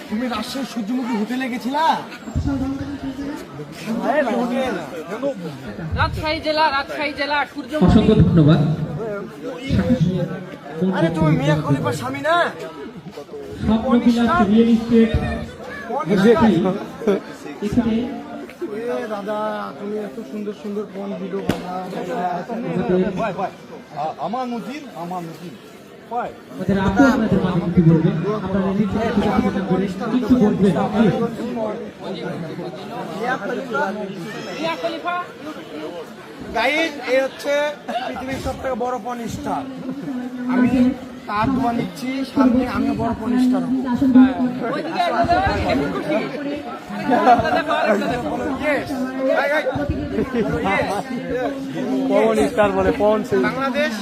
তুমি রাজশাহী সূর্যমুখী হোটেলে গেছিলা? রাজশাহী জেলা অসংখ্য ধন্যবাদ। আরে তুমি মিয়া খলিফার স্বামী না? স্বপ্নবিলাস রিয়েল এস্টেট এখানে দাদা তুমি এত সুন্দর সুন্দর কোন ভিডিও আমার নজির আমাদের আপু আপনাদের মাঝে কিছু বলবেন, আপনারা নিজে থেকে আলোচনা করে কিছু বলবেন। গাইড এই হচ্ছে পৃথিবীর সব থেকে বড় পর্ন স্টার। আমি তার দোয়া নিচ্ছি, সামনে আমিও বড় পর্ন স্টার হব। পবন স্টার বলে পবন বাংলাদেশ